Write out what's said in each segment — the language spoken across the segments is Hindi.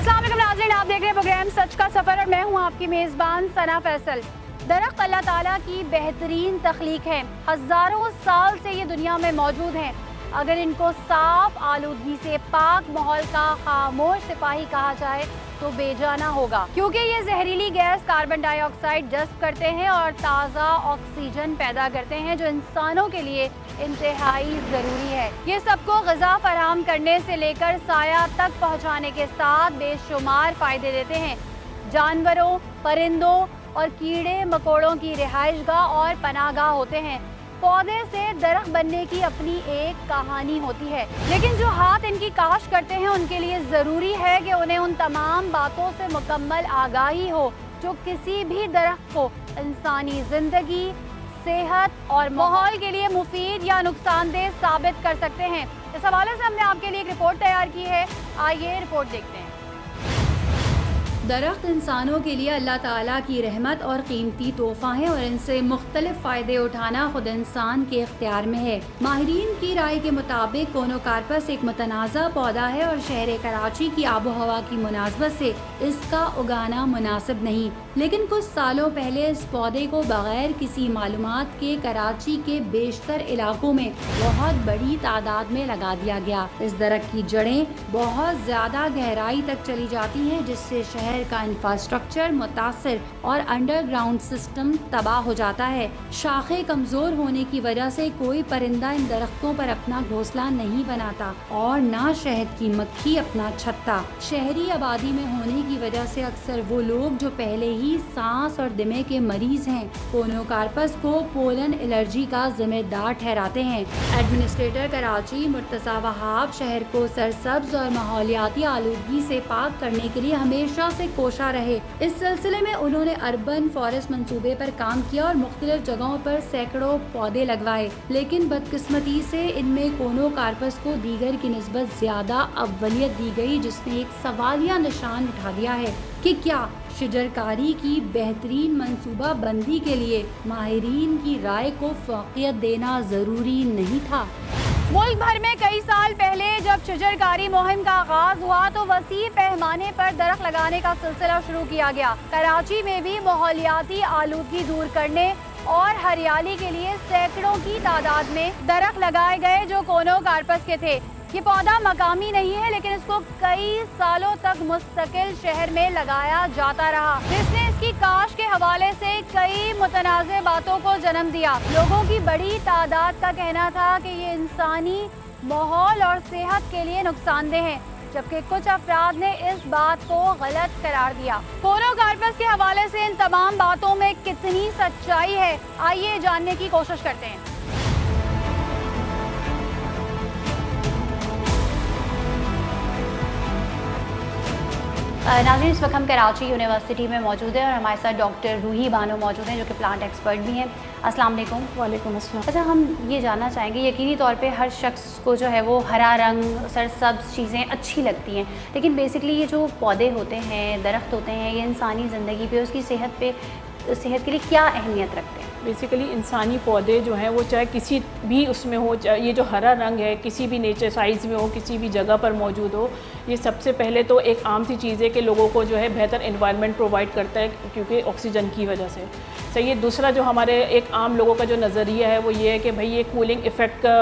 अस्सलाम वालेकुम नाज़रीन, आप देख रहे हैं प्रोग्राम सच का सफ़र और मैं हूं आपकी मेज़बान सना फैसल। दरख्त अल्लाह ताला की बेहतरीन तख्लीक है, हज़ारों साल से ये दुनिया में मौजूद हैं। अगर इनको साफ आलूदगी से पाक माहौल का खामोश सिपाही कहा जाए तो बेजाना होगा, क्योंकि ये जहरीली गैस कार्बन डाइऑक्साइड जज्ब करते हैं और ताज़ा ऑक्सीजन पैदा करते हैं, जो इंसानों के लिए इंतहाई ज़रूरी है। ये सबको ग़िज़ा फराहम करने से लेकर साया तक पहुँचाने के साथ बेशुमार फ़ायदे देते हैं। जानवरों, परिंदों और कीड़े मकोड़ों की रिहाइशगाह और पनाहगाह होते हैं। पौधे से दरख्त बनने की अपनी एक कहानी होती है, लेकिन जो हाथ इनकी काश करते हैं उनके लिए ज़रूरी है कि उन्हें उन तमाम बातों से मुकम्मल आगाही हो जो किसी भी दरख्त को इंसानी ज़िंदगी, सेहत और माहौल के लिए मुफीद या नुकसानदेह साबित कर सकते हैं। इस हवाले से हमने आपके लिए एक रिपोर्ट तैयार की है, आइए रिपोर्ट देखते हैं। दरख्त इंसानों के लिए अल्लाह ताला की रहमत और कीमती तोहफा है और इनसे मुख्तलिफ फ़ायदे उठाना खुद इंसान के इख्तियार में है। माहिरीन की राय के मुताबिक कोनोकार्पस एक मुतनाज़ा पौधा है और शहर कराची की आबो हवा की मुनासबत से इसका उगाना मुनासिब नहीं, लेकिन कुछ सालों पहले इस पौधे को बगैर किसी मालूमात के कराची के बेशतर इलाकों में बहुत बड़ी तादाद में लगा दिया गया। इस दरख्त की जड़ें बहुत ज़्यादा गहराई तक चली जाती हैं, जिससे शहर का इंफ्रास्ट्रक्चर मुतासिर और अंडरग्राउंड सिस्टम तबाह हो जाता है। शाखें कमजोर होने की वजह से कोई परिंदा इन दरख्तों पर अपना घोंसला नहीं बनाता और ना शहद की मक्खी अपना छत्ता। शहरी आबादी में होने की वजह से अक्सर वो लोग जो पहले ही सांस और दिमे के मरीज हैं कोनोकार्पस को पोलन एलर्जी का जिम्मेदार ठहराते हैं। एडमिनिस्ट्रेटर कराची मुर्तज़ा वहाब शहर को सरसब्ज और माहौलियाती आलूदगी से पाक करने के लिए हमेशा से कोशा रहे। इस सिलसिले में उन्होंने अर्बन फॉरेस्ट मंसूबे पर काम किया और मुख्तलिफ जगहों पर सैकड़ों पौधे लगवाए, लेकिन बदकिस्मती से इनमें कोनोकार्पस को दीगर की निस्बत ज्यादा अव्वलियत दी गई, जिसने एक सवालिया निशान उठा दिया है कि क्या शजरकारी की बेहतरीन मंसूबा बंदी के लिए माहिरीन की राय को फौकियत देना जरूरी नहीं था। मुल्क भर में कई साल पहले जब शजरकारी मुहिम का आगाज हुआ तो वसी पैमाने पर दरख्त लगाने का सिलसिला शुरू किया गया। कराची में भी माहौलियाती आलूदगी दूर करने और हरियाली के लिए सैकड़ों की तादाद में दरख्त लगाए गए जो कोनोकार्पस के थे। ये पौधा मकामी नहीं है, लेकिन इसको कई सालों तक मुस्तकिल शहर में लगाया जाता रहा, जिसने इसकी काश के हवाले से कई मुतनाज़े बातों को जन्म दिया। लोगों की बड़ी तादाद का कहना था कि ये इंसानी माहौल और सेहत के लिए नुकसानदेह है, जबकि कुछ अफराद ने इस बात को गलत करार दिया। कोनोकार्पस के हवाले से इन तमाम बातों में कितनी सच्चाई है, आइए जानने की कोशिश करते हैं। नाज़रीन, इस वक्त हम कराची यूनिवर्सिटी में मौजूद हैं और हमारे साथ डॉक्टर रूही बानो मौजूद हैं जो कि प्लांट एक्सपर्ट भी हैं। अस्सलाम वालेकुम। वालेकुम अस्सलाम। अच्छा, हम ये जानना चाहेंगे, यकीनी तौर पे हर शख्स को जो है वो हरा रंग, सरसब्ज चीज़ें अच्छी लगती हैं, लेकिन बेसिकली ये जो पौधे होते हैं, दरख्त होते हैं, ये इंसानी ज़िंदगी पे, उसकी सेहत के लिए क्या अहमियत रखते हैं? बेसिकली इंसानी पौधे जो हैं वो चाहे किसी भी उसमें हो, ये जो हरा रंग है किसी भी नेचर साइज़ में हो, किसी भी जगह पर मौजूद हो, ये सबसे पहले तो एक आम सी चीज़ है कि लोगों को जो है बेहतर एनवायरनमेंट प्रोवाइड करता है, क्योंकि ऑक्सीजन की वजह से। सही है। दूसरा जो हमारे एक आम लोगों का जो नज़रिया है वो ये है कि भाई ये कूलिंग इफ़ेक्ट का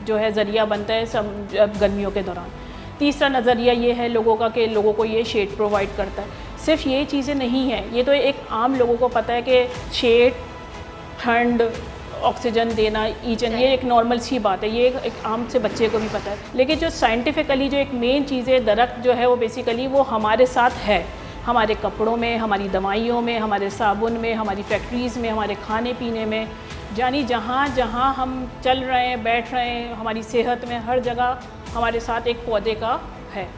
जो है ज़रिया बनता है सब गर्मियों के दौरान। तीसरा नज़रिया ये है लोगों का कि लोगों को ये शेड प्रोवाइड करता है। सिर्फ ये चीज़ें नहीं हैं, ये तो एक आम लोगों को पता है कि शेड, ठंड, ऑक्सीजन देना ईच एंड, ये एक नॉर्मल सी बात है, ये एक आम से बच्चे को भी पता है। लेकिन जो साइंटिफिकली जो एक मेन चीज़ है, दरख्त जो है वो बेसिकली वो हमारे साथ है, हमारे कपड़ों में, हमारी दवाइयों में, हमारे साबुन में, हमारी फैक्ट्रीज़ में, हमारे खाने पीने में, यानी जहाँ जहाँ हम चल रहे हैं, बैठ रहे हैं, हमारी सेहत में, हर जगह हमारे साथ एक पौधे का है।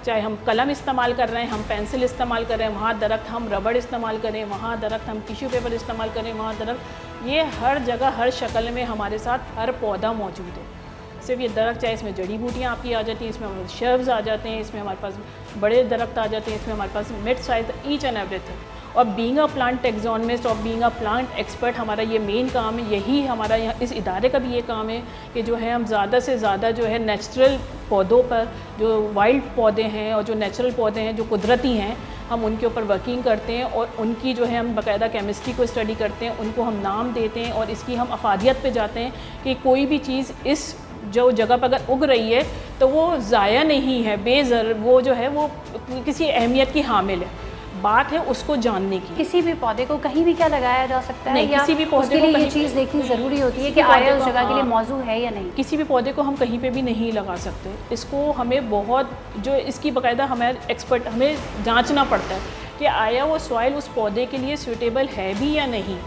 चाहे हम कलम इस्तेमाल कर रहे हैं, हम पेंसिल इस्तेमाल कर रहे हैं, वहाँ दरख्त, हम रबड़ इस्तेमाल करें, वहाँ दरख्त, हम टिश्यू पेपर इस्तेमाल करें, वहाँ दरख्त, ये हर जगह हर शक्ल में हमारे साथ हर पौधा मौजूद है। सिर्फ ये दरख्त चाहे इसमें जड़ी बूटियाँ आपकी आ जाती हैं, इसमें हमारे शर्ब्स आ जाते हैं, इसमें हमारे पास बड़े दरख्त आ जाते हैं, इसमें हमारे पास mid size each and everything. और बीइंग अ प्लांट टेक्सोनमिस्ट और बीइंग अ प्लांट एक्सपर्ट हमारा ये मेन काम है। यही हमारा यहाँ इस इदारे का भी ये काम है कि जो है हम ज़्यादा से ज़्यादा जो है नेचुरल पौधों पर, जो वाइल्ड पौधे हैं और जो नेचुरल पौधे हैं जो कुदरती हैं, हम उनके ऊपर वर्किंग करते हैं और उनकी जो है हम बाकायदा केमिस्ट्री को स्टडी करते हैं, उनको हम नाम देते हैं और इसकी हम अफादियत पे जाते हैं कि कोई भी चीज़ इस जो जगह पर अगर उग रही है तो वो ज़ाया नहीं है, बेज़र वो जो है वो किसी अहमियत की हामिल है। बात है उसको जानने की। किसी भी पौधे को कहीं भी क्या लगाया जा सकता है, नहीं, या किसी भी पौधे उसके को लिए ये कहीं चीज़ देखनी ज़रूरी होती है किसी कि भी पौधे आया उस को, जगह के लिए हाँ, मौजू है या नहीं। किसी भी पौधे को हम कहीं पे भी नहीं लगा सकते। इसको हमें बहुत जो इसकी बाकायदा हमें एक्सपर्ट हमें जांचना पड़ता है कि आया वो सॉइल उस पौधे के लिए सूटेबल है भी या नहीं,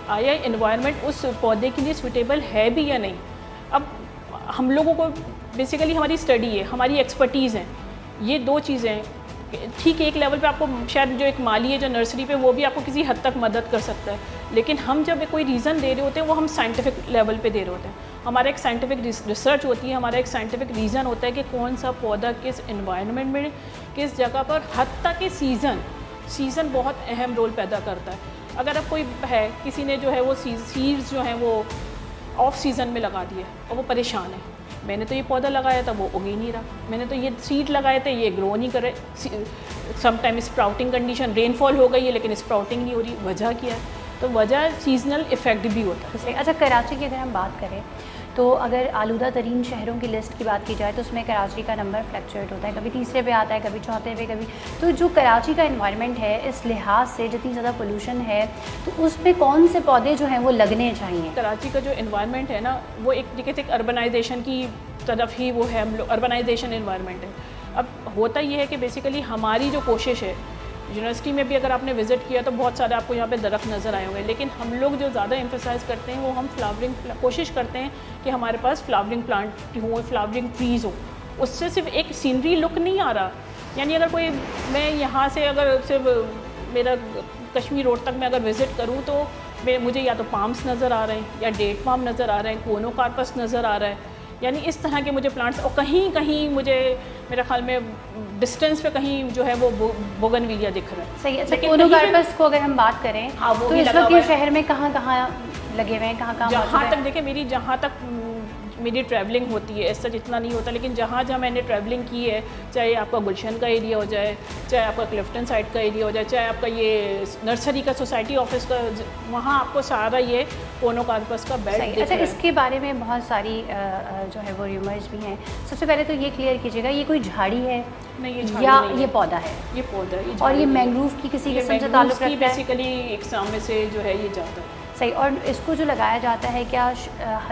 आया इन्वायरमेंट उस पौधे के लिए सूटेबल है भी या नहीं। अब हम लोगों को बेसिकली हमारी स्टडी है, हमारी एक्सपर्टीज़ है, ये दो चीज़ें हैं। ठीक है, एक लेवल पे आपको शायद जो एक माली है जो नर्सरी पे, वो भी आपको किसी हद तक मदद कर सकता है, लेकिन हम जब कोई रीज़न दे रहे होते हैं वो हम साइंटिफिक लेवल पे दे रहे होते हैं। हमारा एक साइंटिफिक रिसर्च होती है, हमारा एक साइंटिफिक रीज़न होता है कि कौन सा पौधा किस इन्वायरमेंट में किस जगह पर, हत्ता कि सीज़न बहुत अहम रोल पैदा करता है। अगर अब कोई है किसी ने जो है वो सीड्स जो हैं वो ऑफ सीज़न में लगा दिए और वो परेशान है, मैंने तो ये पौधा लगाया था वो उग ही नहीं रहा, मैंने तो ये सीड लगाए थे ये ग्रो नहीं करे, समटाइम स्प्राउटिंग कंडीशन, रेनफॉल हो गई है लेकिन स्प्राउटिंग नहीं हो रही, वजह क्या है? तो वजह सीजनल इफ़ेक्ट भी होता है। अच्छा, कराची की अगर हम बात करें तो अगर आलूदा तरीन शहरों की लिस्ट की बात की जाए तो उसमें कराची का नंबर फ्लक्चुएट होता है, कभी तीसरे पे आता है, कभी चौथे पे, कभी। तो जो कराची का इन्वायरमेंट है इस लिहाज से जितनी ज़्यादा पोल्यूशन है तो उसमें कौन से पौधे जो हैं वो लगने चाहिए? कराची का जो इन्वायरमेंट है ना वो एक तरीके से एक अर्बनाइजेशन की तरफ ही वो है, हम लोग अर्बनाइजेशन इन्वायरमेंट है। अब होता ये है कि बेसिकली हमारी जो कोशिश है, यूनिवर्सिटी में भी अगर आपने विज़िट किया तो बहुत सारे आपको यहाँ पे दरख्त नज़र आए होंगे, लेकिन हम लोग जो ज़्यादा एम्फेसाइज़ करते हैं वो हम फ्लावरिंग कोशिश करते हैं कि हमारे पास फ्लावरिंग प्लांट हो, फ्लावरिंग ट्रीज़ हो। उससे सिर्फ एक सीनरी लुक नहीं आ रहा, यानी अगर कोई मैं यहाँ से अगर सिर्फ मेरा कश्मीर रोड तक मैं अगर विज़िट करूँ तो मुझे या तो पाम्स नज़र आ रहे हैं या डेट पाम नज़र आ रहे हैं, कोनोकार्पस नज़र आ रहा है, यानी इस तरह के मुझे प्लांट्स, और कहीं कहीं मुझे मेरे ख्याल में डिस्टेंस पे कहीं जो है वो बोगनविलिया दिख रहा है। सही। अच्छा, कोनोकार्पस को अगर हम बात करें, हाँ, वो तो इस वक्त ये शहर में कहाँ लगे हुए हैं, कहाँ जहाँ तक देखिए मेरी ट्रैवलिंग होती है, ऐसा जितना नहीं होता, लेकिन जहाँ मैंने ट्रैवलिंग की है, चाहे आपका गुलशन का एरिया हो जाए, चाहे आपका क्लिफ्टन साइड का एरिया हो जाए, चाहे आपका ये नर्सरी का सोसाइटी ऑफिस का, वहाँ आपको सारा ये कोनोकार्पस का बेड दिख अच्छा, रहा है। इसके बारे में बहुत सारी जो है वो र्यूमर्स भी हैं। सबसे पहले तो ये क्लियर कीजिएगा, ये कोई झाड़ी है नहीं, ये झाड़ी या नहीं ये पौधा है? ये पौधा है, और ये मैंग्रोव की किसी किस्म से ताल्लुक रखता है? बेसिकली एक सामने से जो है ये जाता है। सही। और इसको जो लगाया जाता है, क्या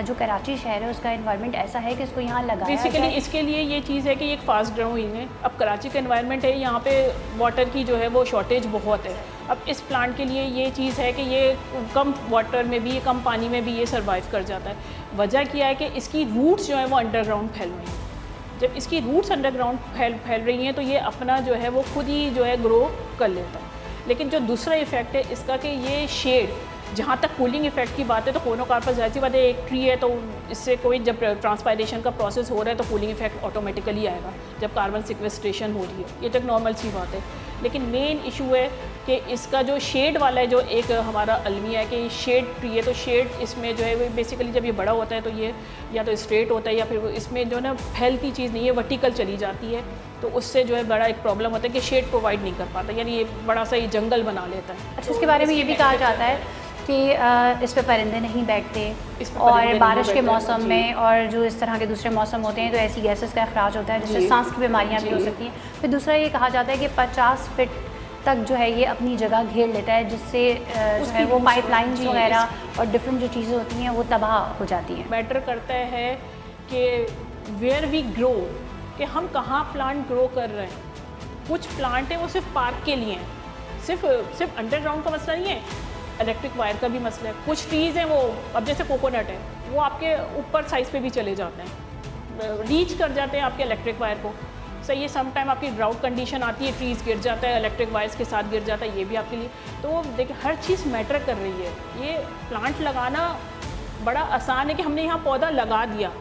जो कराची शहर है उसका एनवायरनमेंट ऐसा है कि इसको यहाँ लगाया बेसिकली जाए? इसके लिए ये चीज़ है कि ये एक फास्ट ग्रोइंग है। अब कराची का एनवायरनमेंट है, यहाँ पे वाटर की जो है वो शॉर्टेज बहुत है। अब इस प्लांट के लिए ये चीज़ है कि ये कम वाटर में भी, कम पानी में भी ये सर्वाइव कर जाता है। वजह क्या है कि इसकी रूट्स जो है वो अंडरग्राउंड फैल रही हैं। जब इसकी रूट्स अंडरग्राउंड फैल रही हैं तो ये अपना जो है वो खुद ही जो है ग्रो कर लेता है। लेकिन जो दूसरा इफ़ेक्ट है इसका कि ये शेड, जहाँ तक कूलिंग इफेक्ट की बात है तो कोनोकार्पस जाहिर सी बात है एक ट्री है, तो इससे कोई जब ट्रांसपायरेशन का प्रोसेस हो रहा है तो कूलिंग इफेक्ट ऑटोमेटिकली आएगा जब कार्बन सिक्वेस्ट्रेशन हो रही है, ये तो एक नॉर्मल सी बात है। लेकिन मेन इशू है कि इसका जो शेड वाला है, जो एक हमारा अलमिया है कि शेड ट्री है, तो शेड इसमें जो है वो बेसिकली जब ये बड़ा होता है तो ये या तो स्ट्रेट होता है या फिर इसमें जो है ना फैलती चीज़ नहीं है, वर्टिकल चली जाती है, तो उससे जो है बड़ा एक प्रॉब्लम होता है कि शेड प्रोवाइड नहीं कर पाता, यानी ये बड़ा सा ये जंगल बना लेता है। अच्छा, इसके बारे में ये भी कहा जाता है कि इस पे परिंदे नहीं बैठते, और बारिश के मौसम में और जो इस तरह के दूसरे मौसम होते हैं तो ऐसी गैसेस का अखराज होता है जिससे सांस की बीमारियां भी हो सकती हैं। फिर दूसरा ये कहा जाता है कि 50 फीट तक जो है ये अपनी जगह घेर लेता है, जिससे जो है वो पाइपलाइंस वगैरह और डिफरेंट जो चीज़ें होती हैं वो तबाह हो जाती हैं। मैटर करता है कि वेयर वी ग्रो, कि हम कहाँ प्लांट ग्रो कर रहे हैं। कुछ प्लांट हैं वो सिर्फ पार्क के लिए हैं, सिर्फ अंडरग्राउंड का मसला नहीं है, इलेक्ट्रिक वायर का भी मसला है। कुछ ट्रीज़ हैं वो, अब जैसे कोकोनट है, वो आपके ऊपर साइज़ पे भी चले जाते हैं, रीच कर जाते हैं आपके इलेक्ट्रिक वायर को। सही है, समटाइम आपकी ड्राउट कंडीशन आती है, ट्रीज़ गिर जाता है, इलेक्ट्रिक वायर्स के साथ गिर जाता है, ये भी आपके लिए। तो देखिए हर चीज़ मैटर कर रही है। ये प्लांट लगाना बड़ा आसान है कि हमने यहाँ पौधा लगा दिया,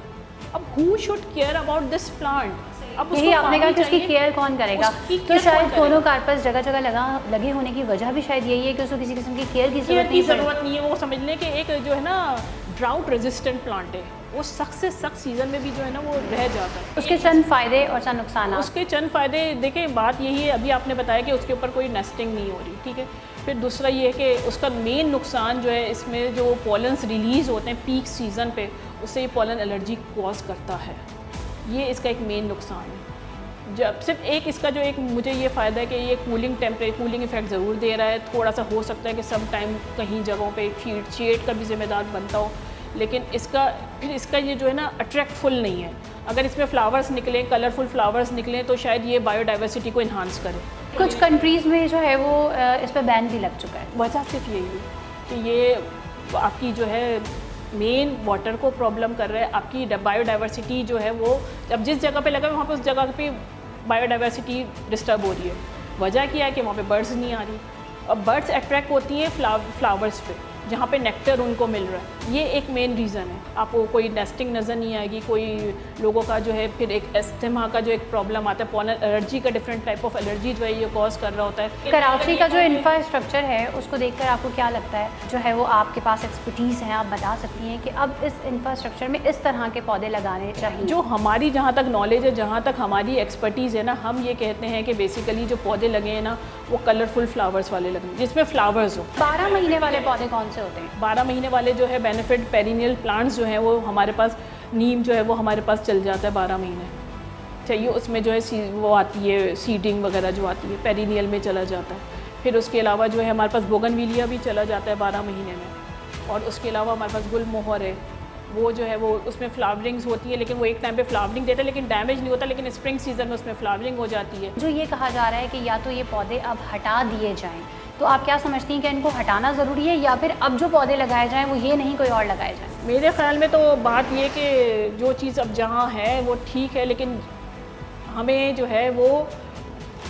अब who should care about this plant. अब यही उसको आपने कहा पानी कि उसकी चाहिए, केयर कौन करेगा, उसकी तो care शायद कौन करेगा? कोनोकार्पस जगह जगह लगे होने की वजह भी शायद यही है कि उसको किसी किस्म की केयर की केयर जरूरत की नहीं पड़ती। ज़रूरत नहीं है। वो समझ लें कि एक जो है ना ड्राउट रेजिस्टेंट प्लांट है, वो सख्त से सख्त सीज़न में भी जो है ना वो रह जाता है। उसके चंद फायदे और चंद नुकसान। उसके चंद फ़ायदे देखें, बात यही है, अभी आपने बताया कि उसके ऊपर कोई नेस्टिंग नहीं हो रही, ठीक है। फिर दूसरा ये है कि उसका मेन नुकसान जो है, इसमें जो पॉलन्स रिलीज़ होते हैं पीक सीज़न पे, उससे ये पॉलन एलर्जी कॉज करता है। ये इसका एक मेन नुकसान है। जब सिर्फ एक इसका जो एक मुझे ये फ़ायदा है कि ये कूलिंग इफेक्ट ज़रूर दे रहा है। थोड़ा सा हो सकता है कि सम टाइम कहीं जगहों पे शेड का भी जिम्मेदार बनता हो, लेकिन इसका ये जो है ना अट्रैक्टफुल नहीं है। अगर इसमें फ्लावर्स निकलें, कलरफुल फ्लावर्स निकलें, तो शायद ये बायोडाइवर्सिटी को इन्हांस करे। कुछ कंट्रीज़ में जो है वो इस पर बैन भी लग चुका है। वजह सिर्फ यही है कि ये आपकी जो है मेन वाटर को प्रॉब्लम कर रहा है। आपकी बायोडाइवर्सिटी जो है वो अब जिस जगह पे लगा है वहाँ पे उस जगह पे बायोडाइवर्सिटी डिस्टर्ब हो रही है। वजह क्या है कि वहाँ पे बर्ड्स नहीं आ रही। अब बर्ड्स अट्रैक्ट होती हैं फ्लावर्स पे, जहाँ पे नेक्टर उनको मिल रहा है। ये एक मेन रीज़न है। आपको कोई नेस्टिंग नज़र नहीं आएगी, कोई लोगों का जो है फिर एक एस्थमा का जो एक प्रॉब्लम आता है, पॉलन एलर्जी का डिफरेंट टाइप ऑफ एलर्जी जो है ये कॉज कर रहा होता है। कराची का जो इंफ्रास्ट्रक्चर है उसको देखकर आपको क्या लगता है, जो है वो आपके पास एक्सपर्टीज़ हैं, आप बता सकती हैं कि अब इस इंफ्रास्ट्रक्चर में इस तरह के पौधे लगाने चाहिए? जो हमारी जहाँ तक नॉलेज है, जहाँ तक हमारी एक्सपर्टीज़ है ना, हम ये कहते हैं कि बेसिकली जो पौधे लगे हैं ना वो कलरफुल फ्लावर्स वाले लगे, जिसमें फ्लावर्स हो। 12 महीने वाले पौधे कौन से होते हैं? 12 महीने वाले जो है बेनिफिट पेरिनियल प्लांट्स जो हैं वो हमारे पास, नीम जो है वो हमारे पास चल जाता है 12 महीने चाहिए। उसमें जो है वो आती है सीडिंग वगैरह जो आती है, पेरिनियल में चला जाता है। फिर उसके अलावा जो है हमारे पास बोगनविलिया भी चला जाता है 12 महीने में। और उसके अलावा हमारे पास गुलमोहर है, वो जो है वो उसमें फ्लावरिंग्स होती है, लेकिन वो एक टाइम पे फ्लावरिंग देता है लेकिन डैमेज नहीं होता, लेकिन स्प्रिंग सीजन में उसमें फ्लावरिंग हो जाती है। जो ये कहा जा रहा है कि या तो ये पौधे अब हटा दिए जाएं, तो आप क्या समझती हैं कि इनको हटाना ज़रूरी है, या फिर अब जो पौधे लगाए जाएं वो ये नहीं कोई और लगाए जाएं? मेरे ख्याल में तो बात ये कि जो चीज़ अब जहाँ है वो ठीक है, लेकिन हमें जो है वो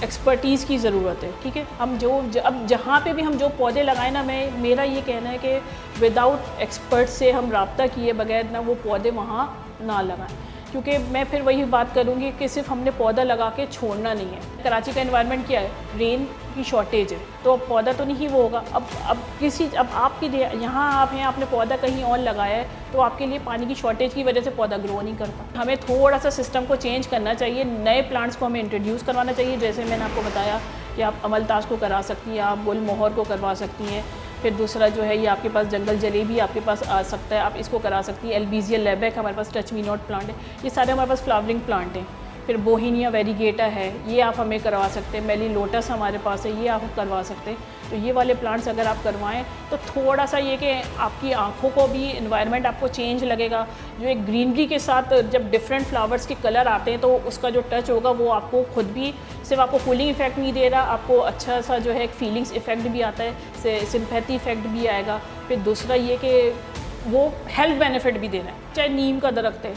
एक्सपर्टीज़ की ज़रूरत है, ठीक है। हम अब जहाँ पे भी हम जो पौधे लगाएं ना, मेरा ये कहना है कि विदाउट एक्सपर्ट से हम रब्ता किए बगैर ना वो पौधे वहाँ ना लगाएं, क्योंकि मैं फिर वही बात करूँगी कि सिर्फ हमने पौधा लगा के छोड़ना नहीं है। कराची का एनवायरनमेंट क्या है, रेन की शॉर्टेज है, तो अब पौधा तो नहीं वो होगा। अब आपके यहाँ आप हैं, आपने पौधा कहीं और लगाया है, तो आपके लिए पानी की शॉर्टेज की वजह से पौधा ग्रो नहीं करता। हमें थोड़ा सा सिस्टम को चेंज करना चाहिए, नए प्लांट्स को हमें इंट्रोड्यूस करवाना चाहिए। जैसे मैंने आपको बताया कि आप अमलताज को करा सकती हैं, आप गुलमोहर को करवा सकती हैं। फिर दूसरा जो है ये आपके पास जंगल जलेबी आपके पास आ सकता है, आप इसको करा सकती हैं। एल्बीजिया लेबेक हमारे पास, टच मी नॉट प्लांट है, ये सारे हमारे पास फ्लावरिंग प्लांट हैं। फिर बोहिनिया वेरीगेटा है, ये आप हमें करवा सकते हैं। मेली लोटस हमारे पास है, ये आप करवा सकते हैं। तो ये वाले प्लांट्स अगर आप करवाएं तो थोड़ा सा ये कि आपकी आँखों को भी इन्वायरमेंट आपको चेंज लगेगा। जो एक ग्रीनरी के साथ जब डिफरेंट फ्लावर्स के कलर आते हैं तो उसका जो टच होगा वो आपको खुद भी सिर्फ आपको कूलिंग इफेक्ट नहीं दे रहा, आपको अच्छा सा जो है एक फीलिंग्स इफेक्ट भी आता है, सिंपैथी इफेक्ट भी आएगा। फिर दूसरा ये कि वो हेल्थ बेनिफिट भी दे रहा है। चाहे नीम का दरख्त है,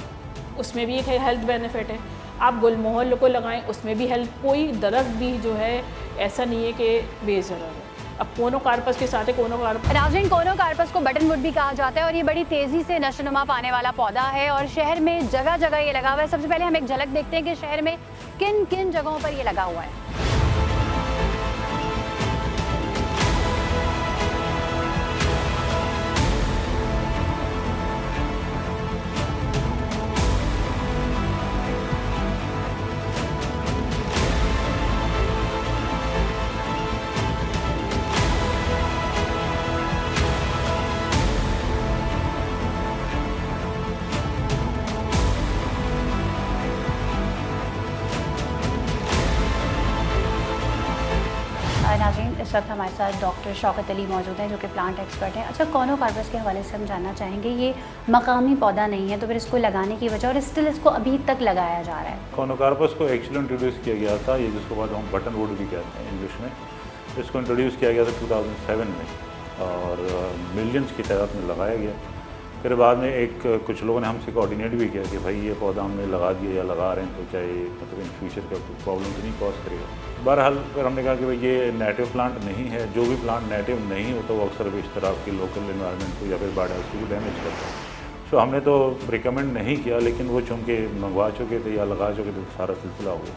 उसमें भी एक हेल्थ बेनिफिट है। आप गुलमोहर को लगाएं, उसमें भी हेल्थ, कोई दरख्त भी जो है ऐसा नहीं है कि बेज़रर है। अब कोनोकार्पस के साथ है कोनोकार्पस। नाज़रीन, कोनोकार्पस को बटनवुड भी कहा जाता है और ये बड़ी तेज़ी से नशोनुमा पाने वाला पौधा है और शहर में जगह जगह ये लगा हुआ है। सबसे पहले हम एक झलक देखते हैं कि शहर में किन किन जगहों पर ये लगा हुआ है। नाज़रीन, इस वक्त हमारे साथ डॉक्टर शौकत अली मौजूद हैं जो कि प्लांट एक्सपर्ट हैं। अच्छा, कोनोकार्पस के हवाले से हम जानना चाहेंगे, ये मकामी पौधा नहीं है तो फिर इसको लगाने की वजह और स्टिल इसको अभी तक लगाया जा रहा है? कोनोकार्पस को एक्चुअली इंट्रोड्यूस किया गया था, ये जिसको बाद हम बटनवुड भी कहते हैं इंग्लिश में। इसको इंट्रोड्यूस किया गया था 2007 में और मिलियंस की तादाद में लगाया गया। फिर बाद में कुछ लोगों ने हमसे कोऑर्डिनेट भी किया कि भाई ये पौधा हमने लगा दिया या लगा रहे हैं तो चाहे मतलब इन फ्यूचर का कोई प्रॉब्लम तो नहीं कॉज करेगा। बहरहाल फिर हमने कहा कि भाई ये नेटिव प्लांट नहीं है, जो भी प्लांट नेटिव नहीं होता वो अक्सर बेशतर आपके लोकल इन्वायरमेंट को या फिर बायोडाइवर्सिटी को डैमेज करता है। तो हमने तो रिकमेंड नहीं किया, लेकिन वो चूँकि मंगवा चुके थे या लगा चुके थे तो सारा सिलसिला हो गया।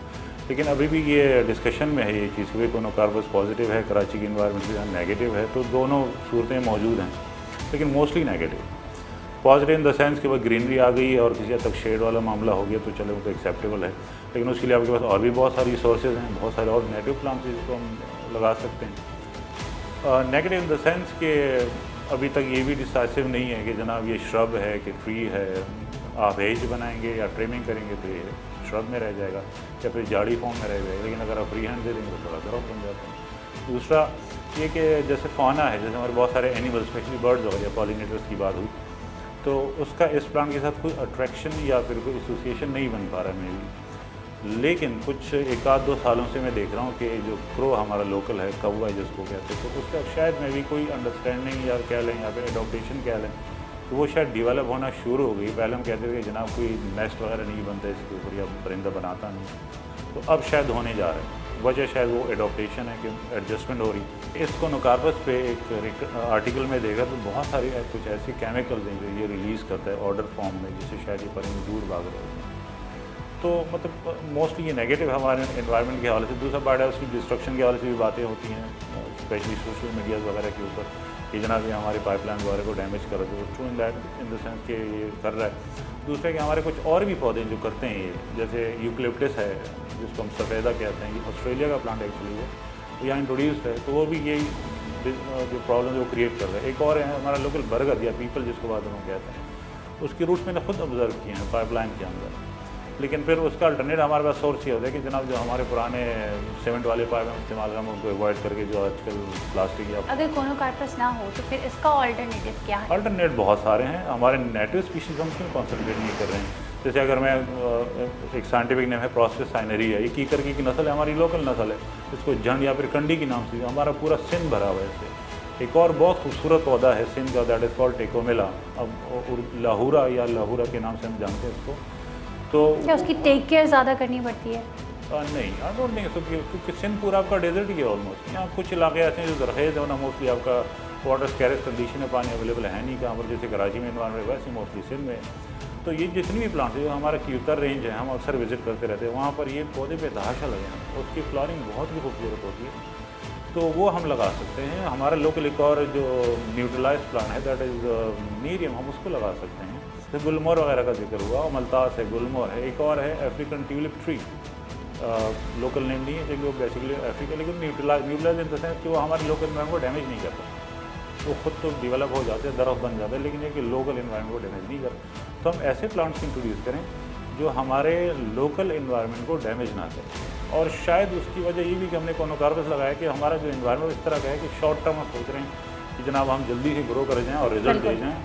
लेकिन अभी भी ये डिस्कशन में है ये चीज़ कि कोनोकार्पस पॉजिटिव है, कराची की इन्वायरमेंट नेगेटिव है, तो दोनों सूरतें मौजूद हैं, लेकिन mostly negative. Positive in the sense कि वह ग्रीनरी आ गई और किसी हद तक शेड वाला मामला हो गया तो चलो वो तो एक्सेप्टेबल है, लेकिन उसके लिए आपके पास और भी बहुत सारी रिसोर्सेज हैं, बहुत सारे और नेटिव प्लांट्स जिसको हम लगा सकते हैं। नेगेटिव इन द सेंस कि अभी तक ये भी डिसाइसिव नहीं है कि जनाब ये श्रब है कि ट्री है, आप हेज बनाएंगे या ट्रिमिंग करेंगे तो ये श्रब में रह जाएगा या फिर जाड़ी फॉर्म में रह जाएगा, लेकिन अगर आप फ्री हैंड दे देंगे तो थोड़ा दरख्त बन जाता है। दूसरा ये कि जैसे फाना है, जैसे हमारे बहुत सारे एनिमल्स स्पेशली बर्ड्स वगैरह पॉलिनेटर्स की बात हुई, तो उसका इस प्लांट के साथ कोई अट्रैक्शन या फिर कोई एसोसिएशन नहीं बन पा रहा है मे भी। लेकिन कुछ 1-2 सालों से मैं देख रहा हूँ कि जो क्रो हमारा लोकल है, कौवा जिसको कहते हैं, तो उसका शायद में भी कोई अंडरस्टैंडिंग या कह लें या फिर एडोप्टेशन कह लें, तो वो शायद डिवेलप होना शुरू हो गई। पहले हम कहते थे कि जनाब कोई नेस्ट वगैरह नहीं बनता इसके ऊपर या परिंदा बनाता नहीं, तो अब शायद होने जा रहा है। वजह शायद वो एडोप्टेशन है कि एडजस्टमेंट हो रही। इस कोनोकार्पस पे एक आर्टिकल में देखा तो बहुत सारी कुछ ऐसी केमिकल्स हैं जो ये रिलीज़ करता है ऑर्डर फॉर्म में, जिससे शायद ये परिंदे दूर भाग रहे हैं। तो मतलब मोस्टली ये नेगेटिव है हमारे एनवायरनमेंट के हवाले से। दूसरा बायोडाइवर्सिटी डिस्ट्रक्शन के हवाले से भी बातें होती हैं, स्पेशली सोशल मीडियाज़ वगैरह के ऊपर कि जनाब ये हमारे पाइपलाइन वगैरह को डैमेज कर रहे थे, true in that in the sense कि ये कर रहा है। दूसरा कि हमारे कुछ और भी पौधे जो करते हैं ये, जैसे यूकलिप्टस है जिसको हम सफ़ेदा कहते हैं, ये ऑस्ट्रेलिया का प्लांट एक्चुअली वो यहाँ इंट्रोड्यूस्ड है, तो वो भी यही जो प्रॉब्लम वो क्रिएट कर रहा है। एक और है हमारा लोकल बरगद या पीपल जिसको बाद में कहते हैं, उसके रूट्स मैंने खुद ऑब्जर्व किए हैं पाइपलाइन के अंदर। लेकिन फिर उसका अल्टरनेट हमारे पास सोर्स ये होता है कि जनाब जो हमारे पुराने सीमेंट वाले पाइप हम इस्तेमाल करें उनको अवॉइड करके जो आजकल प्लास्टिक या अगर कोनोकार्पस ना हो तो फिर इसका ऑल्टरनेटिव क्या है? अल्टरनेट बहुत सारे हैं। हमारे नेटिव स्पीशीज़ हम क्यों कॉन्सेंट्रेट नहीं कर रहे हैं? जैसे अगर मैं एक साइंटिफिक नेम है प्रोसेस साइनरी है, ये कीकर की नस्ल है, हमारी लोकल नस्ल है, इसको जंड या फिर कंडी की नाम से हमारा पूरा सिंध भरा हुआ है इससे। एक और बहुत खूबसूरत पौधा है सिंध का, दैट इज़ कॉल्ड टेकोमेला, अब लाहौरा या लाहौरा के नाम से हम जानते हैं इसको। तो क्या उसकी टेक केयर ज़्यादा करनी पड़ती है? नहीं, आई डोंट थिंक सो, क्योंकि सिंध पूरा आपका डेजर्ट ही है ऑलमोस्ट। यहाँ कुछ इलाके ऐसे हैं जो जरखेज़ है ना, मोस्टली आपका वाटर स्कैरेस कंडीशन है, पानी अवेलेबल है नहीं कहाँ पर, जैसे कराची में इन्वायरमेंट वैसे मोस्टली सिंध में। तो ये जितनी भी प्लांट्स है जो हमारा क्यूतर रेंज है, हम अक्सर विजिट करते रहते हैं, वहाँ पर ये पौधे बेतहाशा लगे हैं, उसकी फ्लावरिंग बहुत ही खूबसूरत होती है, तो वो हम लगा सकते हैं। हमारा लोकल एक और जो न्यूट्रलाइज प्लांट है दैट इज़ नीरियम, हम उसको लगा सकते हैं। तो गुलमोर वगैरह का जिक्र हुआ, और मल्तास है, गुलमोर है, एक और है African tulip tree, local name नहीं है जो बेसिकली अफ्रीका, लेकिन न्यूट्रलाइज इन द सेंस कि वो हमारे लोकल इन्वायरमेंट को डैमेज नहीं करता, वो खुद तो डेवलप हो जाते हैं, दरख्त बन जाते हैं, लेकिन ये कि लोकल इन्वायरमेंट को डैमेज नहीं करता। तो हम ऐसे प्लांट्स इंट्रोड्यूस करें जो हमारे लोकल इन्वायरमेंट को डैमेज ना करें। और शायद उसकी वजह ये भी कि हमने कोनोकार्पस लगाया कि हमारा जो इन्वायरमेंट इस तरह का है कि शॉर्ट टर्म हम सोच रहे हैं कि जनाब हम जल्दी से ग्रो कर जाएँ और रिजल्ट दे जाएँ,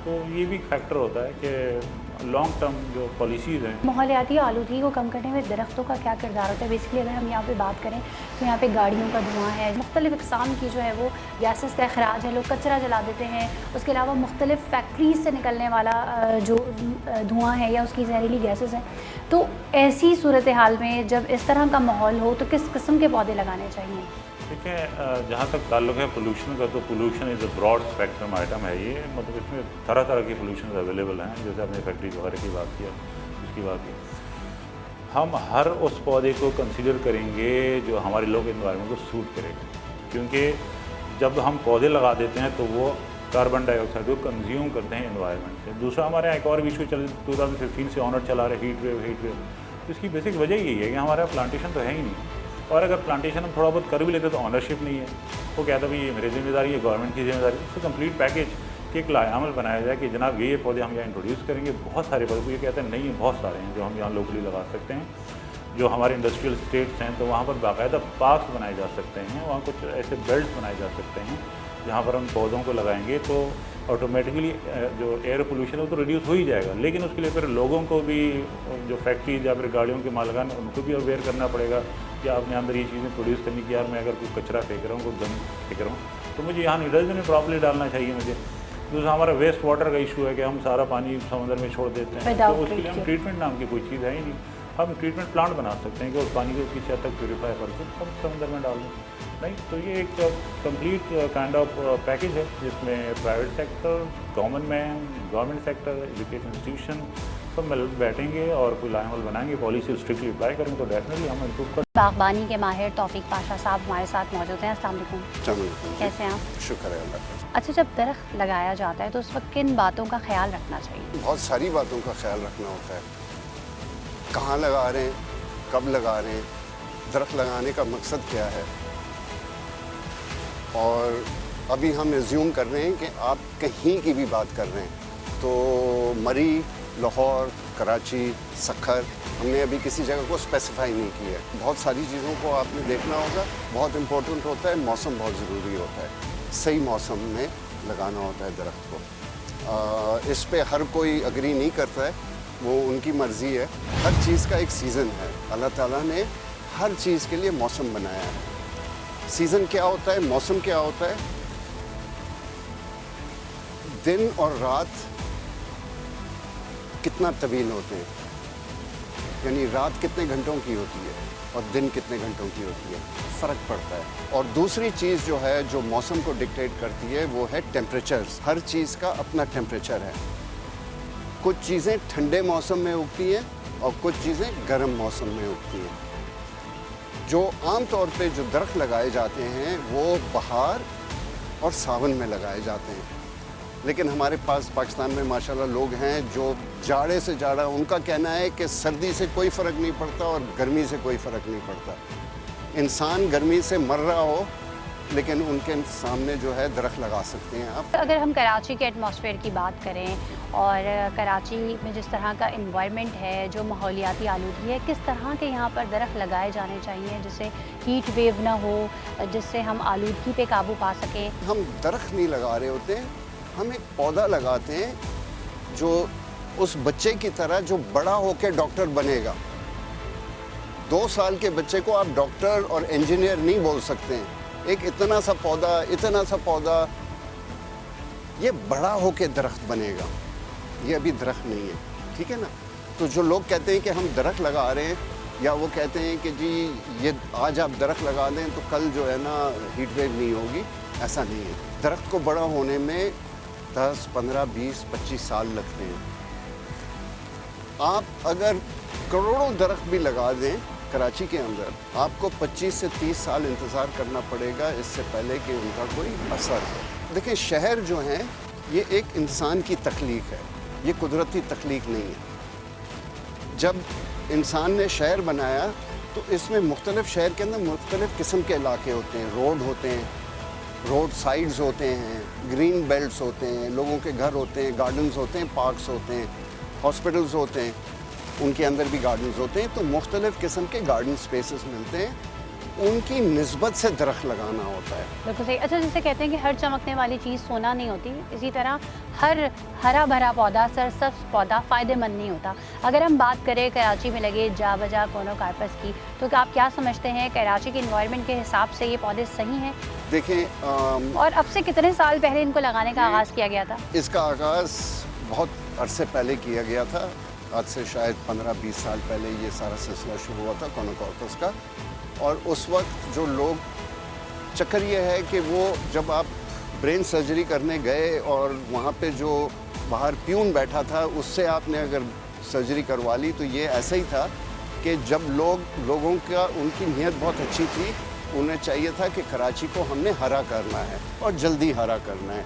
तो ये भी फैक्टर होता है कि लॉन्ग टर्म जो पॉलिसीज़ हैं। माहौलियाती आलूदगी को कम करने में दरख्तों का क्या किरदार होता है? बेसिकली अगर हम यहाँ पे बात करें तो यहाँ पे गाड़ियों का धुआं है, मुख्तलिफ़ इक़साम की जो है वो गैसेस का अखराज है, लोग कचरा जला देते हैं, उसके अलावा मुख्तलिफ़ फैक्ट्रीज़ से निकलने वाला जो धुआं है या उसकी जहरीली गैसेस हैं। तो ऐसी सूरत हाल में जब इस तरह का माहौल हो तो किस किस्म के पौधे लगाने चाहिए? देखिए, जहाँ तक ताल्लुक़ है पोल्यूशन का, तो pollution is a broad spectrum item है ये, मतलब इसमें तरह तरह की पोल्यूशन अवेलेबल हैं। जैसे आपने फैक्ट्रीज वगैरह की बात किया, उसकी बात की, हम हर उस पौधे को कंसीडर करेंगे जो हमारे लोकल इन्वायरमेंट को सूट करेगा, क्योंकि जब हम पौधे लगा देते हैं तो वो कार्बन डाइऑक्साइड को कंज्यूम करते हैं इन्वायरमेंट से। दूसरा हमारे यहाँ एक और इशू 2015 से ऑनर चला रहे हीट वेव, तो इसकी बेसिक वजह यही है कि हमारा प्लांटेशन तो है ही नहीं, और अगर प्लांटेशन हम थोड़ा बहुत कर भी लेते तो ऑनरशिप नहीं है। वो कहता भाई ये मेरी जिम्मेदारी है, गवर्नमेंट की जिम्मेदारी है। उसको कंप्लीट पैकेज कि एक लायामल बनाया जाए कि जनाब ये पौधे हम यहाँ इंट्रोड्यूस करेंगे, बहुत सारे पौधे। तो ये कहते हैं नहीं, बहुत सारे हैं जो हम यहाँ लोकली लगा सकते हैं। जो हमारे इंडस्ट्रियल स्टेट्स हैं तो वहाँ पर बाकायदा पार्क्स बनाए जा सकते हैं, वहाँ कुछ ऐसे बेल्ट बनाए जा सकते हैं जहाँ पर हम पौधों को लगाएंगे तो ऑटोमेटिकली जो एयर पोल्यूशन है वो तो रिड्यूस हो ही जाएगा। लेकिन उसके लिए फिर लोगों को भी, जो फैक्ट्रीज या फिर गाड़ियों के मालिकान, उनको भी अवेयर करना पड़ेगा कि आपने अंदर ये चीज़ें प्रोड्यूस करनी कि यार मैं अगर कोई कचरा फेंक रहा हूँ, कोई गंद फेंक रहा हूँ तो मुझे यहाँ डस्टबिन में प्रॉपर्ली डालना चाहिए मुझे। दूसरा हमारा वेस्ट वाटर का इशू है कि हम सारा पानी समुद्र में छोड़ देते हैं, तो उसके लिए हम ट्रीटमेंट नाम की कोई चीज़ है ही नहीं। हम ट्रीटमेंट प्लांट बना सकते हैं कि उस पानी को किसी हद तक प्योरीफाई करके हम समुद्र में डाल दें। नहीं तो ये एक कंप्लीट काइंड ऑफ पैकेज है जिसमें private sector, government sector, education institution सब मिल बैठेंगे और कोई लाएमल बनाएंगे, पॉलिसी स्ट्रिक्टली अप्लाई करेंगे तो डेफिनेटली हम इम्प्रूव कर। बागबानी के माहिर तौफीक पाशा साहब हमारे साथ मौजूद हैं। अस्सलाम वालेकुम। कैसे हैं आप? शुक्र है अल्लाह का। अच्छा, जब दरख्त लगाया जाता है तो उस वक्त किन बातों का ख्याल रखना चाहिए? बहुत सारी बातों का ख्याल रखना होता है। कहाँ लगा रहे हैं, कब लगा रहे हैं, दरख्त लगाने का मकसद क्या है। और अभी हम एज्यूम कर रहे हैं कि आप कहीं की भी बात कर रहे हैं तो मरी, लाहौर, कराची, सखर, हमने अभी किसी जगह को स्पेसिफाई नहीं किया है। बहुत सारी चीज़ों को आपने देखना होगा। बहुत इम्पोर्टेंट होता है, मौसम बहुत ज़रूरी होता है। सही मौसम में लगाना होता है दरख्त को। इस पे हर कोई अग्री नहीं करता है, वो उनकी मर्ज़ी है। हर चीज़ का एक सीज़न है। अल्लाह ताला ने हर चीज़ के लिए मौसम बनाया है। सीज़न क्या होता है, मौसम क्या होता है, दिन और रात कितना तवील होते हैं, यानी रात कितने घंटों की होती है और दिन कितने घंटों की होती है, फ़र्क पड़ता है। और दूसरी चीज़ जो है जो मौसम को डिक्टेट करती है वो है टेम्परेचर्स। हर चीज़ का अपना टेम्परेचर है। कुछ चीज़ें ठंडे मौसम में उगती हैं और कुछ चीज़ें गर्म मौसम में उगती हैं। जो आम तौर पे जो दरख्त लगाए जाते हैं वो बहार और सावन में लगाए जाते हैं, लेकिन हमारे पास पाकिस्तान में माशाल्लाह लोग हैं जो जाड़े से जाड़ा, उनका कहना है कि सर्दी से कोई फ़र्क नहीं पड़ता और गर्मी से कोई फ़र्क नहीं पड़ता। इंसान गर्मी से मर रहा हो लेकिन उनके सामने जो है दरख्त लगा सकते हैं आप। अगर हम कराची के एटमॉस्फेयर की बात करें और कराची में जिस तरह का इन्वायरमेंट है, जो माहौलियाती आलूगी है, किस तरह के यहाँ पर दरख्त लगाए जाने चाहिए जिससे हीट वेव ना हो, जिससे हम आलूगी पे काबू पा सकें? हम दरख्त नहीं लगा रहे होते हैं, हम एक पौधा लगाते हैं जो उस बच्चे की तरह जो बड़ा होकर डॉक्टर बनेगा। 2 साल के बच्चे को आप डॉक्टर और इंजीनियर नहीं बोल सकते हैं। एक इतना सा पौधा ये बड़ा होकर दरख्त बनेगा, ये अभी दरख्त नहीं है, ठीक है ना। तो जो लोग कहते हैं कि हम दरख्त लगा रहे हैं, या वो कहते हैं कि जी ये आज आप दरख्त लगा दें तो कल जो है ना हीट वेव नहीं होगी, ऐसा नहीं है। दरख्त को बड़ा होने में 10, 15, 20, 25 साल लगते हैं। आप अगर करोड़ों दरख्त भी लगा दें कराची के अंदर, आपको 25 से 30 साल इंतज़ार करना पड़ेगा इससे पहले कि उनका कोई असर हो। देखिए, शहर जो हैं ये एक इंसान की तख्लीक है, ये कुदरती तख्लीक नहीं है। जब इंसान ने शहर बनाया तो इसमें मुख्तलिफ शहर के अंदर मुख्तलिफ किस्म के इलाके होते हैं, रोड होते हैं, रोड साइड्स होते हैं, ग्रीन बेल्ट्स होते हैं, लोगों के घर होते हैं, गार्डन्स होते हैं, पार्क्स होते हैं, हॉस्पिटल्स होते हैं, उनके अंदर भी गार्डन्स होते हैं। तो मुख्तलिफ किस्म के गार्डन स्पेसेस मिलते हैं, उनकी निस्बत से दरख्त लगाना होता है। बिल्कुल सही। अच्छा, जैसे कहते हैं कि हर चमकने वाली चीज़ सोना नहीं होती, इसी तरह हर हरा भरा पौधा, सरसब्ज पौधा फ़ायदेमंद नहीं होता। अगर हम बात करें कराची में लगे जा बजा कोनोकार्पस की, तो आप क्या समझते हैं कराची के इन्वायरमेंट के हिसाब से ये पौधे सही हैं? देखें, और अब से कितने साल पहले इनको लगाने का आगाज़ किया गया था? इसका आगाज़ बहुत अरसे पहले किया गया था। आज से शायद 15-20 साल पहले ये सारा सिलसिला शुरू हुआ था कोनोकार्पस का। और उस वक्त जो लोग, चक्कर ये है कि वो जब आप ब्रेन सर्जरी करने गए और वहाँ पे जो बाहर प्यून बैठा था उससे आपने अगर सर्जरी करवा ली, तो ये ऐसा ही था कि जब लोगों का, उनकी नीयत बहुत अच्छी थी, उन्हें चाहिए था कि कराची को हमने हरा करना है और जल्दी हरा करना है।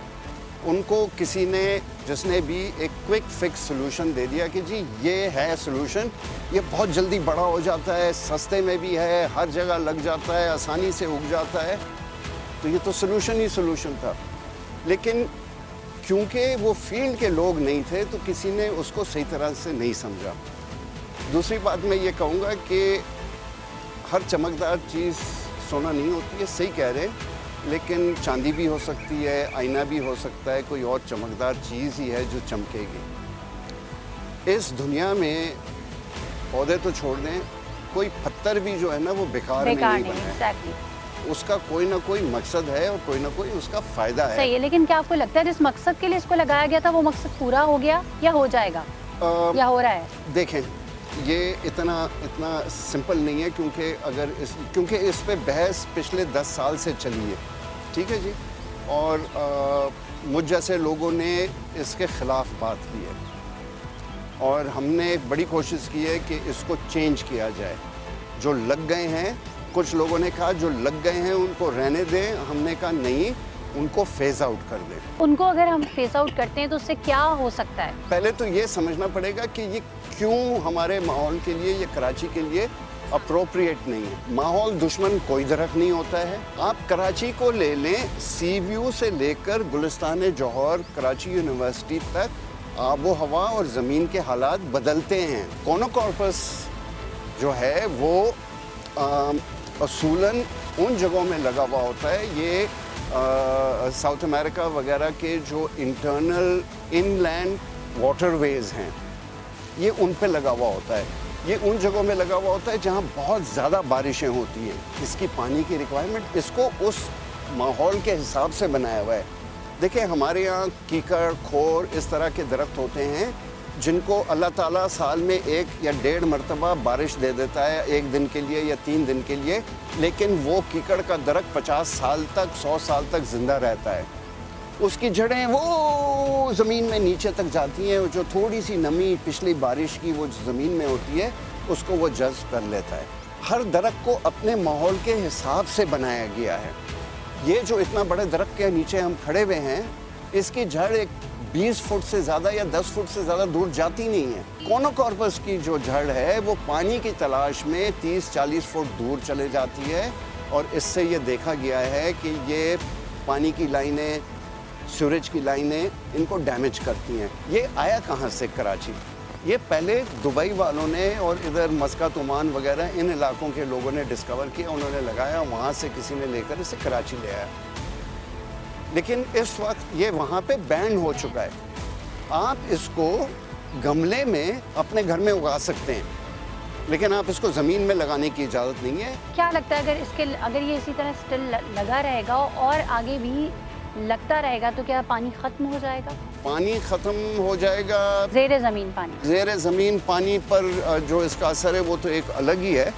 उनको किसी ने, जिसने भी एक क्विक फिक्स सॉल्यूशन दे दिया कि जी ये है सॉल्यूशन, ये बहुत जल्दी बड़ा हो जाता है, सस्ते में भी है, हर जगह लग जाता है, आसानी से उग जाता है, तो ये तो सॉल्यूशन ही सॉल्यूशन था। लेकिन क्योंकि वो फील्ड के लोग नहीं थे तो किसी ने उसको सही तरह से नहीं समझा। दूसरी बात मैं ये कहूँगा कि हर चमकदार चीज़ सोना नहीं होती है, सही कह रहे हैं, लेकिन चांदी भी हो सकती है, आईना भी हो सकता है, कोई और चमकदार चीज़ ही है जो चमकेगी। इस दुनिया में पौधे तो छोड़ दें, कोई पत्थर भी जो है ना वो बेकार नहीं बना है। exactly. उसका कोई ना कोई मकसद है और कोई ना कोई उसका फ़ायदा है। सही है, लेकिन क्या आपको लगता है जिस मकसद के लिए इसको लगाया गया था वो मकसद पूरा हो गया या हो जाएगा या हो रहा है? देखें, ये इतना सिंपल नहीं है, क्योंकि इस पे बहस पिछले 10 साल से चली है, ठीक है जी। और मुझ जैसे लोगों ने इसके ख़िलाफ़ बात की है और हमने एक बड़ी कोशिश की है कि इसको चेंज किया जाए। जो लग गए हैं, कुछ लोगों ने कहा जो लग गए हैं उनको रहने दें, हमने कहा नहीं, उनको फेज़ आउट कर दें। उनको अगर हम फेज़ आउट करते हैं तो उससे क्या हो सकता है? पहले तो ये समझना पड़ेगा कि ये क्यों हमारे माहौल के लिए, ये कराची के लिए अप्रोप्रिएट नहीं है। माहौल दुश्मन कोई दरख्त नहीं होता है। आप कराची को ले लें, सी व्यू से लेकर गुलिस्तान जौहर, कराची यूनिवर्सिटी तक आबो हवा और ज़मीन के हालात बदलते हैं। कोनोकॉर्पस जो है वो असूलन उन जगहों में लगा हुआ होता है। ये साउथ अमेरिका वगैरह के जो इंटरनल इनलैंड वाटरवेज हैं, ये उन पे लगा हुआ होता है। ये उन जगहों में लगा हुआ होता है जहाँ बहुत ज़्यादा बारिशें होती हैं। इसकी पानी की रिक्वायरमेंट इसको उस माहौल के हिसाब से बनाया हुआ है। देखिए, हमारे यहाँ कीकड़, खोर, इस तरह के दरख्त होते हैं जिनको अल्लाह ताला साल में 1 या 1.5 मरतबा बारिश दे देता है, 1 दिन के लिए या 3 दिन के लिए, लेकिन वो कीकड़ का दरख्त 50 साल तक, 100 साल तक ज़िंदा रहता है। उसकी जड़ें वो ज़मीन में नीचे तक जाती हैं, जो थोड़ी सी नमी पिछली बारिश की वो ज़मीन में होती है उसको वो जज़्ब कर लेता है। हर दरख्त को अपने माहौल के हिसाब से बनाया गया है। ये जो इतना बड़े दरख्त के नीचे हम खड़े हुए हैं, इसकी जड़ एक 20 फुट से ज़्यादा या 10 फुट से ज़्यादा दूर जाती नहीं है। कोनोकॉर्पस की जो जड़ है वो पानी की तलाश में 30-40 फुट दूर चले जाती है और इससे ये देखा गया है कि ये पानी की लाइनें, सूरज की लाइनें इनको डैमेज करती हैं। ये आया कहाँ से कराची? ये पहले दुबई वालों ने और इधर मस्कत, ओमान वगैरह इन इलाकों के लोगों ने डिस्कवर किया, उन्होंने लगाया, वहाँ से किसी ने लेकर इसे कराची ले आया। लेकिन इस वक्त ये वहाँ पे बैन हो चुका है। आप इसको गमले में अपने घर में उगा सकते हैं, लेकिन आप इसको ज़मीन में लगाने की इजाज़त नहीं है। क्या लगता है अगर ये इसी तरह स्टिल लगा रहेगा और आगे भी लगता रहेगा तो क्या पानी ख़त्म हो जाएगा? पानी ख़त्म हो जाएगा, ज़ेरे ज़मीन पानी, ज़ेरे ज़मीन पानी पर जो इसका असर है वो तो एक अलग ही है।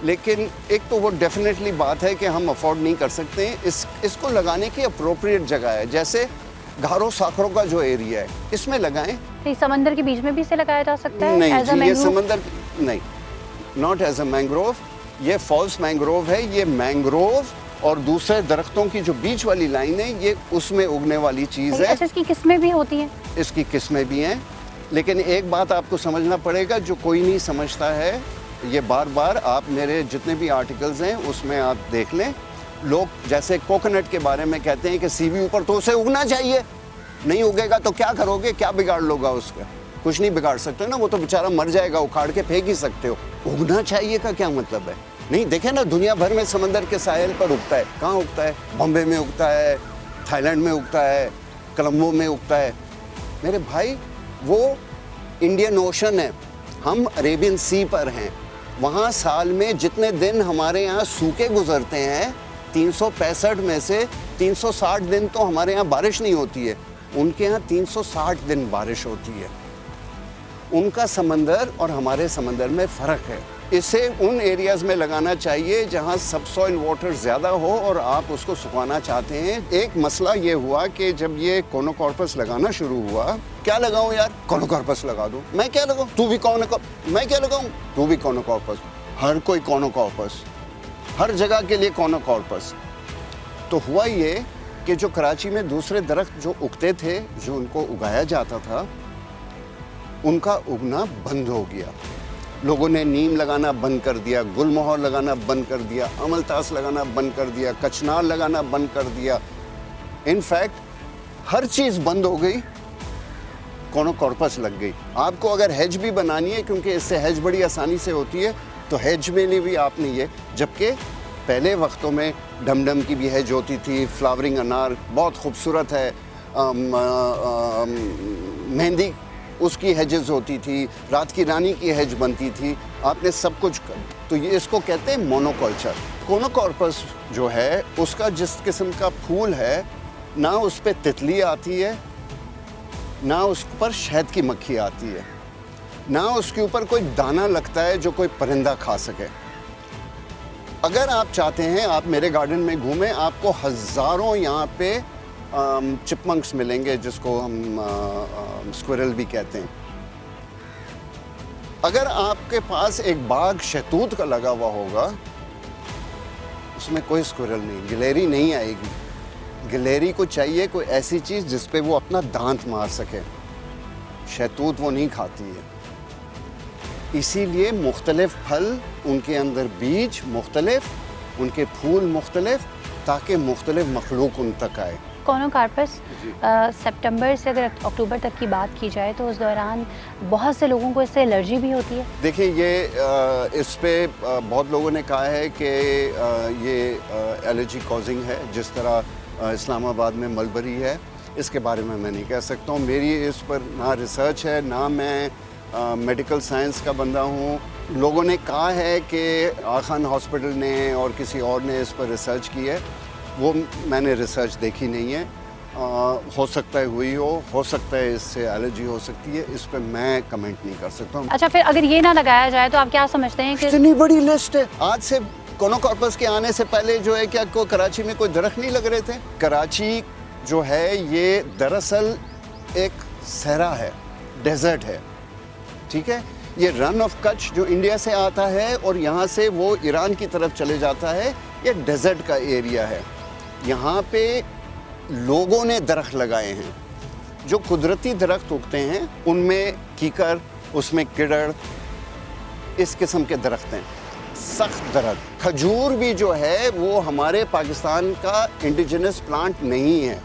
लेकिन एक तो वो डेफिनेटली बात है कि हम अफोर्ड नहीं कर सकते हैं। इसको लगाने की अप्रोप्रिएट जगह है, जैसे घारो साखरों का जो एरिया है इसमें लगाएं। नहीं, समंदर के बीच में भी इसे लगाया जा सकता है? नहीं जी, ये समंदर नहीं, नॉट एज अ मैंग्रोव। ये फॉल्स मैंग्रोव है। ये मैंग्रोव और दूसरे दरख्तों की जो बीच वाली लाइन है, ये उसमें उगने वाली चीज़ है। अच्छा, इसकी किस्में भी होती हैं? इसकी किस्में भी हैं, लेकिन एक बात आपको समझना पड़ेगा जो कोई नहीं समझता है। ये बार बार आप मेरे जितने भी आर्टिकल्स हैं उसमें आप देख लें, लोग जैसे कोकोनट के बारे में कहते हैं कि सीवी ऊपर तो उसे उगना चाहिए, नहीं उगेगा तो क्या करोगे, क्या बिगाड़ लोगा उसका? कुछ नहीं बिगाड़ सकते ना, वो तो बेचारा मर जाएगा, उखाड़ के फेंक ही सकते हो। उगना चाहिए का क्या मतलब है? नहीं, देखे ना, दुनिया भर में समंदर के साहिल पर उगता है। कहाँ उगता है? बॉम्बे में उगता है, थाईलैंड में उगता है, कोलंबो में उगता है। मेरे भाई, वो इंडियन ओशन है, हम अरेबियन सी पर हैं। वहाँ साल में जितने दिन हमारे यहाँ सूखे गुजरते हैं, 365 में से 360 दिन तो हमारे यहाँ बारिश नहीं होती है, उनके यहाँ 360 दिन बारिश होती है। उनका समंदर और हमारे समंदर में फ़र्क है। इसे उन एरियाज़ में लगाना चाहिए जहाँ सब सॉइल वाटर ज़्यादा हो और आप उसको सुखाना चाहते हैं। एक मसला ये हुआ कि जब ये कोनोकॉर्पस लगाना शुरू हुआ, क्या लगाऊं यार, कोनोकॉर्पस लगा दूं, मैं क्या लगाऊं, तू भी मैं क्या लगाऊं, तू भी कोनोकॉर्पस, हर कोई कोनोकॉर्पस, हर जगह के लिए कोनोकॉर्पस। तो हुआ ये कि जो कराची में दूसरे दरख्त जो उगते थे, जो उनको उगाया जाता था, उनका उगना बंद हो गया। लोगों ने नीम लगाना बंद कर दिया, गुलमोहर लगाना बंद कर दिया, अमलतास लगाना बंद कर दिया, कचनार लगाना बंद कर दिया। इनफैक्ट हर चीज़ बंद हो गई, कोनोकॉर्पस लग गई। आपको अगर हेज भी बनानी है, क्योंकि इससे हेज बड़ी आसानी से होती है, तो हेज में भी आपने ये, जबकि पहले वक्तों में डमडम की भी हेज होती थी, फ्लावरिंग अनार बहुत खूबसूरत है, मेहंदी उसकी हेजेस होती थी, रात की रानी की हेज बनती थी, आपने सब कुछ तो ये इसको कहते हैं मोनोकल्चर। कोनोकॉर्पस जो है उसका जिस किस्म का फूल है, ना उस पर तितली आती है, ना उस पर शहद की मक्खी आती है। ना उसके ऊपर कोई दाना लगता है जो कोई परिंदा खा सके। अगर आप चाहते हैं आप मेरे गार्डन में घूमें, आपको हज़ारों यहाँ पे चिपमंक्स मिलेंगे, जिसको हम स्क्विरल भी कहते हैं। अगर आपके पास एक बाग शहतूत का लगा हुआ होगा, उसमें कोई स्क्विरल नहीं, गिलहरी नहीं आएगी। गिलहरी को चाहिए कोई ऐसी चीज़ जिस पे वो अपना दांत मार सके। शहतूत वो नहीं खाती है। इसीलिए मुख्तलिफ फल, उनके अंदर बीज मुख्तलिफ, उनके फूल मुख्तलिफ, ताकि मुख्तलिफ मखलूक उन तक आए। कोनोकार्पस सितंबर से अगर अक्टूबर तक की बात की जाए तो उस दौरान बहुत से लोगों को इससे एलर्जी भी होती है। देखिए, ये इस पे बहुत लोगों ने कहा है कि ये एलर्जी कॉजिंग है, जिस तरह इस्लामाबाद में मलबरी है। इसके बारे में मैं नहीं कह सकता हूँ। मेरी इस पर ना रिसर्च है, ना मैं मेडिकल साइंस का बंदा हूँ। लोगों ने कहा है कि आगा खान हॉस्पिटल ने और किसी और ने इस पर रिसर्च की है, वो मैंने रिसर्च देखी नहीं है। हो सकता है हुई हो सकता है इससे एलर्जी हो सकती है। इस पर मैं कमेंट नहीं कर सकता हूँ। अच्छा, फिर अगर ये ना लगाया जाए तो आप क्या समझते हैं कि इतनी बड़ी लिस्ट है। आज से कोनोकार्पस के आने से पहले जो है, क्या कराची में कोई दरख्त नहीं लग रहे थे? कराची जो है ये दरअसल एक सहरा है, डेजर्ट है, ठीक है। ये रन ऑफ कच्छ जो इंडिया से आता है और यहाँ से वो ईरान की तरफ चले जाता है, ये डेजर्ट का एरिया है। यहाँ पे लोगों ने दरख्त लगाए हैं। जो कुदरती दरख्त उगते हैं उनमें कीकर, उसमें किड़ड़, इस किस्म के दरख्त हैं, सख्त दरख्त। खजूर भी जो है वो हमारे पाकिस्तान का इंडिजिनस प्लांट नहीं है,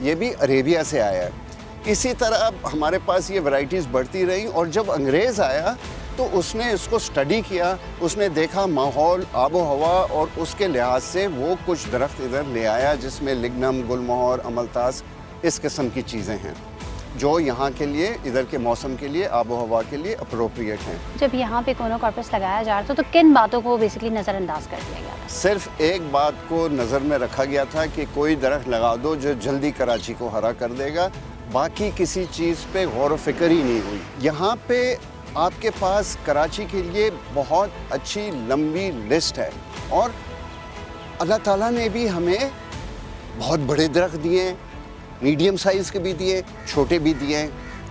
ये भी अरेबिया से आया है। इसी तरह हमारे पास ये वैरायटीज़ बढ़ती रही, और जब अंग्रेज़ आया तो उसने इसको स्टडी किया, उसने देखा माहौल, आबो हवा, और उसके लिहाज से वो कुछ दरख्त इधर ले आया जिसमें लिग्नम, गुलमोहर, अमलतास, इस किस्म की चीज़ें हैं जो यहाँ के लिए, इधर के मौसम के लिए, आबो हवा के लिए अप्रोप्रिएट हैं। जब यहाँ पे कोनोकार्पस लगाया जा रहा था तो किन बातों को बेसिकली नज़रअंदाज कर दिया गया था? सिर्फ एक बात को नज़र में रखा गया था कि कोई दरख्त लगा दो जो जल्दी कराची को हरा कर देगा, बाकी किसी चीज़ पे गौर व फिक्र ही नहीं हुई। यहाँ पे आपके पास कराची के लिए बहुत अच्छी लंबी लिस्ट है, और अल्लाह ताला ने भी हमें बहुत बड़े दरख्त दिए, मीडियम साइज़ के भी दिए, छोटे भी दिए,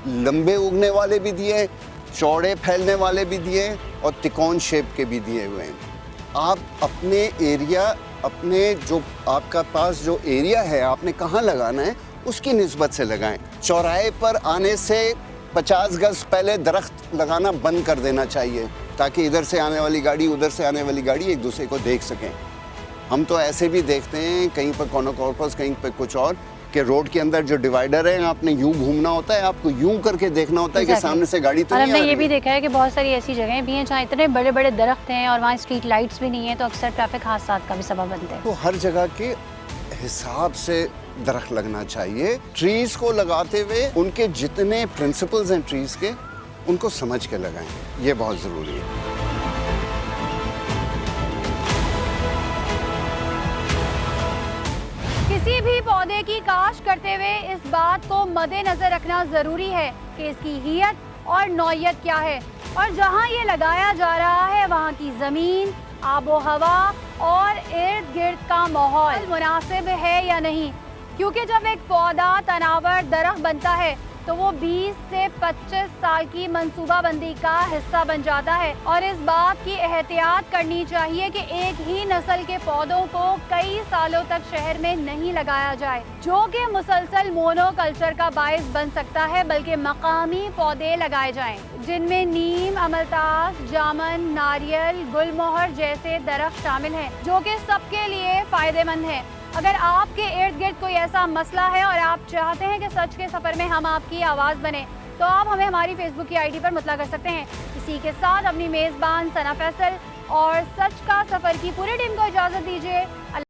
लंबे उगने वाले भी दिए, चौड़े फैलने वाले भी दिए, और तिकोन शेप के भी दिए हुए हैं। आप अपने एरिया, अपने जो आपका पास जो एरिया है, आपने कहाँ लगाना है उसकी निस्बत से लगाएं। चौराहे पर आने से 50 गज पहले दरख्त लगाना बंद कर देना चाहिए, ताकि इधर से आने वाली गाड़ी, उधर से आने वाली गाड़ी एक दूसरे को देख सकें। हम तो ऐसे भी देखते हैं कहीं पर कोनोकार्पस, कहीं पर कुछ और, कि रोड के अंदर जो डिवाइडर है, आपने यूं घूमना होता है, आपको यूं करके देखना होता है कि सामने से गाड़ी तो नहीं आ रही। हमने ये भी देखा है कि बहुत सारी ऐसी जगहें भी हैं जहाँ इतने बड़े बड़े दरख्त हैं और वहाँ स्ट्रीट लाइट्स भी नहीं है, तो अक्सर ट्रैफिक हादसा का भी सबब बनते हैं। तो हर जगह के हिसाब से दरख्त लगना चाहिए। ट्रीज़ को लगाते हुए उनके जितने प्रिंसिपल्स हैं ट्रीज़ के, उनको समझ के लगाएं, ये बहुत ज़रूरी है। किसी भी पौधे की काश्त करते हुए इस बात को मद्देनजर रखना जरूरी है कि इसकी हियत और नौयत क्या है, और जहां ये लगाया जा रहा है वहां की जमीन, आबो हवा और इर्द गिर्द का माहौल मुनासिब है या नहीं। क्योंकि जब एक पौधा तनावर दरख्त बनता है तो वो 20 से 25 साल की मंसूबाबंदी का हिस्सा बन जाता है, और इस बात की एहतियात करनी चाहिए कि एक ही नस्ल के पौधों को कई सालों तक शहर में नहीं लगाया जाए, जो कि मुसलसल मोनोकल्चर का बायस बन सकता है, बल्कि मकामी पौधे लगाए जाएं जिनमें नीम, अमलतास, जामन, नारियल, गुलमोहर जैसे दरख्त शामिल हैं, जो कि सबके लिए फायदेमंद है। अगर आपके इर्द गिर्द कोई ऐसा मसला है और आप चाहते हैं कि सच के सफ़र में हम आपकी आवाज़ बने, तो आप हमें हमारी फेसबुक की आईडी पर मुतला कर सकते हैं। इसी के साथ अपनी मेज़बान सना फैसल और सच का सफ़र की पूरी टीम को इजाज़त दीजिए।